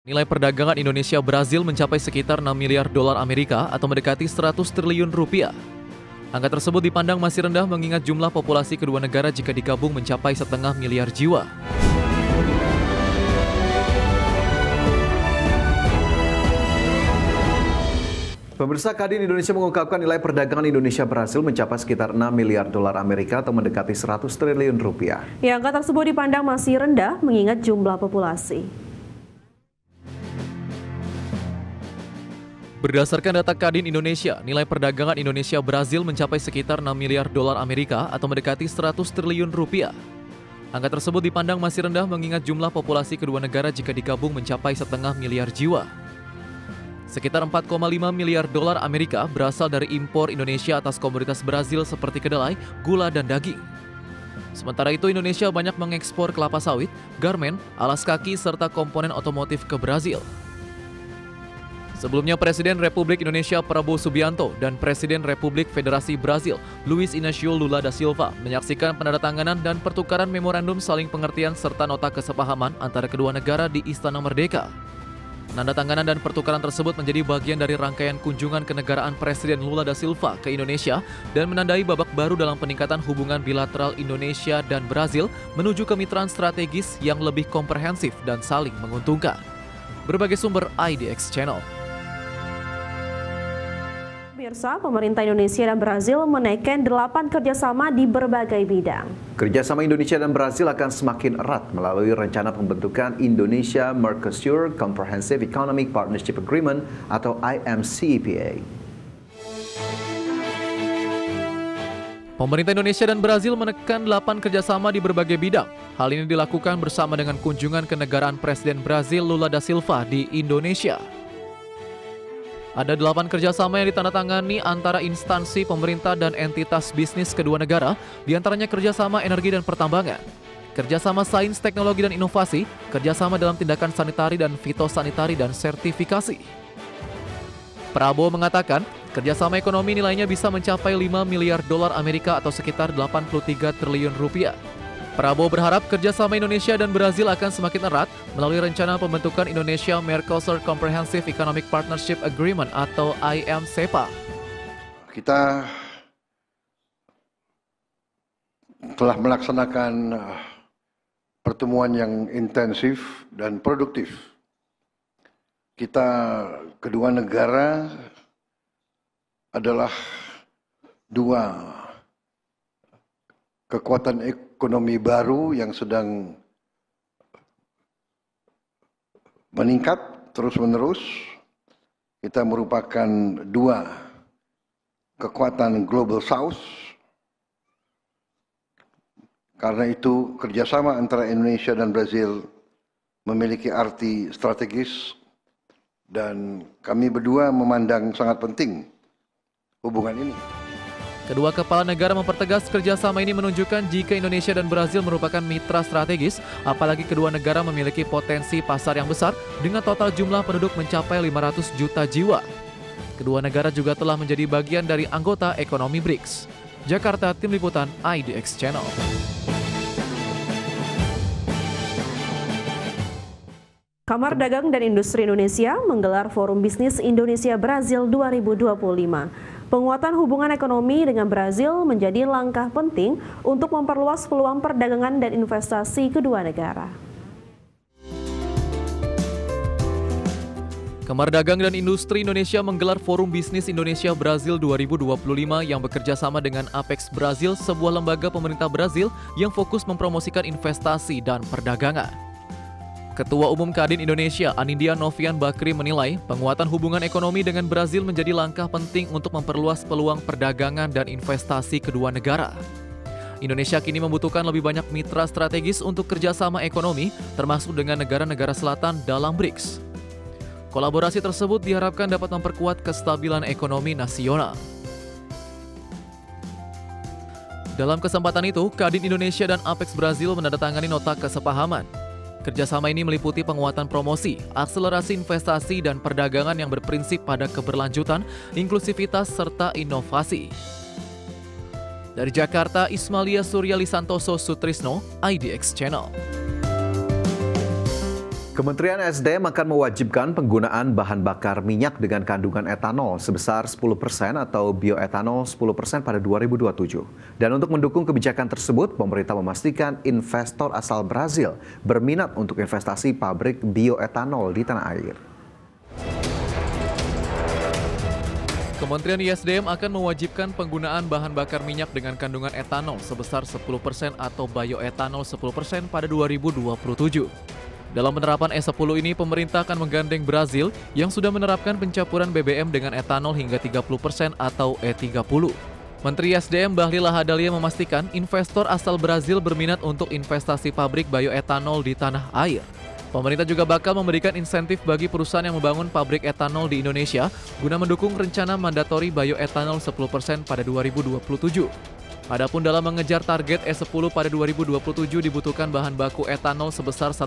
Nilai perdagangan Indonesia-Brazil mencapai sekitar 6 miliar dolar Amerika atau mendekati 100 triliun rupiah. Angka tersebut dipandang masih rendah mengingat jumlah populasi kedua negara jika digabung mencapai 0,5 miliar jiwa. Pemirsa, Kadin Indonesia mengungkapkan nilai perdagangan Indonesia-Brazil mencapai sekitar 6 miliar dolar Amerika atau mendekati 100 triliun rupiah. Ya, angka tersebut dipandang masih rendah mengingat jumlah populasi. Berdasarkan data Kadin Indonesia, nilai perdagangan Indonesia-Brazil mencapai sekitar 6 miliar dolar Amerika atau mendekati 100 triliun rupiah. Angka tersebut dipandang masih rendah mengingat jumlah populasi kedua negara jika digabung mencapai 0,5 miliar jiwa. Sekitar 4,5 miliar dolar Amerika berasal dari impor Indonesia atas komoditas Brazil seperti kedelai, gula, dan daging. Sementara itu, Indonesia banyak mengekspor kelapa sawit, garmen, alas kaki, serta komponen otomotif ke Brazil. Sebelumnya, Presiden Republik Indonesia Prabowo Subianto dan Presiden Republik Federasi Brazil Luiz Inácio Lula da Silva menyaksikan penandatanganan dan pertukaran memorandum saling pengertian serta nota kesepahaman antara kedua negara di Istana Merdeka. Penandatanganan dan pertukaran tersebut menjadi bagian dari rangkaian kunjungan kenegaraan Presiden Lula da Silva ke Indonesia dan menandai babak baru dalam peningkatan hubungan bilateral Indonesia dan Brazil menuju kemitraan strategis yang lebih komprehensif dan saling menguntungkan. Berbagai sumber IDX Channel. Pemirsa, pemerintah Indonesia dan Brazil menaikkan 8 kerjasama di berbagai bidang. Kerjasama Indonesia dan Brazil akan semakin erat melalui rencana pembentukan Indonesia-Mercosur Comprehensive Economic Partnership Agreement atau IMCEPA. Pemerintah Indonesia dan Brazil menekan 8 kerjasama di berbagai bidang. Hal ini dilakukan bersama dengan kunjungan kenegaraan Presiden Brazil Lula da Silva di Indonesia. Ada 8 kerjasama yang ditandatangani antara instansi pemerintah dan entitas bisnis kedua negara, diantaranya kerjasama energi dan pertambangan, kerjasama sains, teknologi dan inovasi, kerjasama dalam tindakan sanitari dan fitosanitari dan sertifikasi. Prabowo mengatakan, kerjasama ekonomi nilainya bisa mencapai 5 miliar dolar Amerika atau sekitar 83 triliun rupiah. Prabowo berharap kerjasama Indonesia dan Brazil akan semakin erat melalui rencana pembentukan Indonesia-Mercosur Comprehensive Economic Partnership Agreement atau IMCEPA. Kita telah melaksanakan pertemuan yang intensif dan produktif. Kita kedua negara adalah dua kekuatan ekonomi baru yang sedang meningkat terus-menerus. Kita merupakan dua kekuatan Global South. Karena itu kerjasama antara Indonesia dan Brazil memiliki arti strategis dan kami berdua memandang sangat penting hubungan ini. Kedua kepala negara mempertegas kerjasama ini menunjukkan jika Indonesia dan Brazil merupakan mitra strategis, apalagi kedua negara memiliki potensi pasar yang besar dengan total jumlah penduduk mencapai 500 juta jiwa. Kedua negara juga telah menjadi bagian dari anggota ekonomi BRICS. Jakarta, Tim Liputan IDX Channel. Kamar Dagang dan Industri Indonesia menggelar Forum Bisnis Indonesia-Brazil 2025. Penguatan hubungan ekonomi dengan Brazil menjadi langkah penting untuk memperluas peluang perdagangan dan investasi kedua negara. Kamar Dagang dan Industri Indonesia menggelar Forum Bisnis Indonesia-Brazil 2025 yang bekerja sama dengan Apex Brazil, sebuah lembaga pemerintah Brazil yang fokus mempromosikan investasi dan perdagangan. Ketua Umum Kadin Indonesia, Anindya Novian Bakri menilai penguatan hubungan ekonomi dengan Brazil menjadi langkah penting untuk memperluas peluang perdagangan dan investasi kedua negara. Indonesia kini membutuhkan lebih banyak mitra strategis untuk kerjasama ekonomi, termasuk dengan negara-negara selatan dalam BRICS. Kolaborasi tersebut diharapkan dapat memperkuat kestabilan ekonomi nasional. Dalam kesempatan itu, Kadin Indonesia dan Apex Brazil menandatangani nota kesepahaman. Kerjasama ini meliputi penguatan promosi, akselerasi investasi dan perdagangan yang berprinsip pada keberlanjutan, inklusivitas, serta inovasi. Dari Jakarta, Ismalia Suryali Santoso Sutrisno, IDX Channel. Kementerian SDM akan mewajibkan penggunaan bahan bakar minyak dengan kandungan etanol sebesar 10% atau bioetanol 10% pada 2027. Dan untuk mendukung kebijakan tersebut, pemerintah memastikan investor asal Brazil berminat untuk investasi pabrik bioetanol di tanah air. Kementerian ISDM akan mewajibkan penggunaan bahan bakar minyak dengan kandungan etanol sebesar 10% atau bioetanol 10% pada 2027. Dalam penerapan E10 ini, pemerintah akan menggandeng Brazil yang sudah menerapkan pencampuran BBM dengan etanol hingga 30% atau E30. Menteri SDM Bahlil Lahadalia memastikan investor asal Brazil berminat untuk investasi pabrik bioetanol di tanah air. Pemerintah juga bakal memberikan insentif bagi perusahaan yang membangun pabrik etanol di Indonesia guna mendukung rencana mandatori bioetanol 10% pada 2027. Adapun dalam mengejar target E10 pada 2027 dibutuhkan bahan baku etanol sebesar 1,4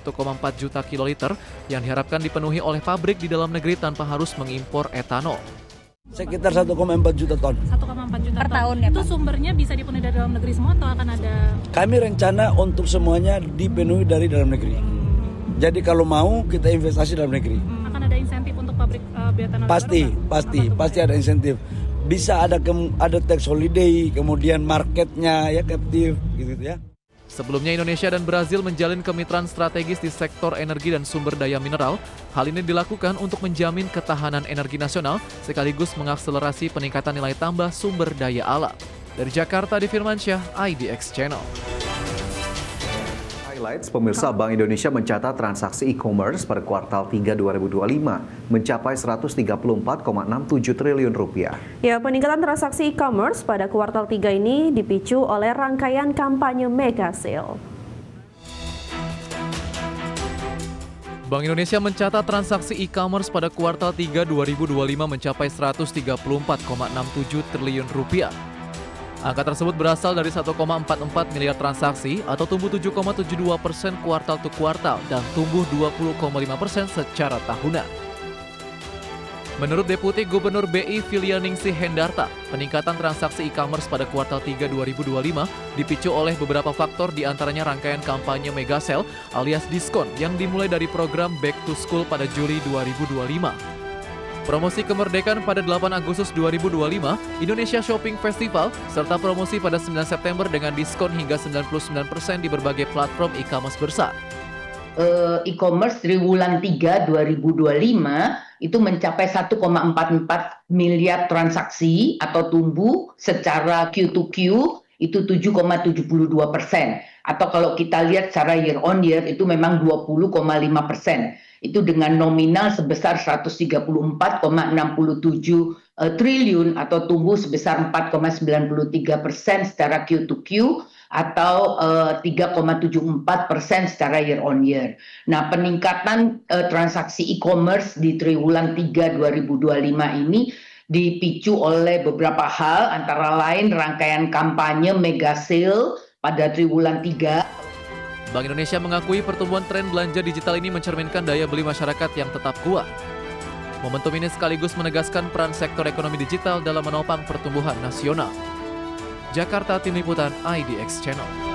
juta kiloliter yang diharapkan dipenuhi oleh pabrik di dalam negeri tanpa harus mengimpor etanol. Sekitar 1,4 juta ton. 1,4 juta per ton. tahun ya, Itu Pak? sumbernya bisa dipenuhi dari dalam negeri semua atau akan ada? Kami rencana untuk semuanya dipenuhi dari dalam negeri. Jadi kalau mau kita investasi dalam negeri. Akan ada insentif untuk pabrik bioetanol? Pasti ada insentif. Bisa ada tax holiday, kemudian marketnya ya captive gitu ya. Sebelumnya Indonesia dan Brazil menjalin kemitraan strategis di sektor energi dan sumber daya mineral. Hal ini dilakukan untuk menjamin ketahanan energi nasional sekaligus mengakselerasi peningkatan nilai tambah sumber daya alam. Dari Jakarta, Adi Firmansyah, IDX Channel. Highlights, pemirsa, Bank Indonesia mencatat transaksi e-commerce pada kuartal 3 2025 mencapai 134,67 triliun rupiah. Ya, peningkatan transaksi e-commerce pada kuartal 3 ini dipicu oleh rangkaian kampanye mega sale. Bank Indonesia mencatat transaksi e-commerce pada kuartal 3 2025 mencapai 134,67 triliun rupiah. Angka tersebut berasal dari 1,44 miliar transaksi atau tumbuh 7,72% kuartal to kuartal dan tumbuh 20,5% secara tahunan. Menurut Deputi Gubernur BI Filianingsih Hendarta, peningkatan transaksi e-commerce pada kuartal 3 2025 dipicu oleh beberapa faktor diantaranya rangkaian kampanye mega sale alias diskon yang dimulai dari program Back to School pada Juli 2025. Promosi kemerdekaan pada 8 Agustus 2025, Indonesia Shopping Festival, serta promosi pada 9 September dengan diskon hingga 99% di berbagai platform e-commerce besar. E-commerce triwulan 3 2025 itu mencapai 1,44 miliar transaksi atau tumbuh secara Q2Q itu 7,72%. Atau kalau kita lihat secara year on year itu memang 20,5%. Itu dengan nominal sebesar 134,67 triliun atau tumbuh sebesar 4,93% secara Q2Q atau 3,74% secara year on year. Nah, peningkatan transaksi e-commerce di triwulan 3 2025 ini dipicu oleh beberapa hal, antara lain rangkaian kampanye mega sale pada triwulan 3. Bank Indonesia mengakui pertumbuhan tren belanja digital ini mencerminkan daya beli masyarakat yang tetap kuat. Momentum ini sekaligus menegaskan peran sektor ekonomi digital dalam menopang pertumbuhan nasional. Jakarta, Tim Liputan IDX Channel.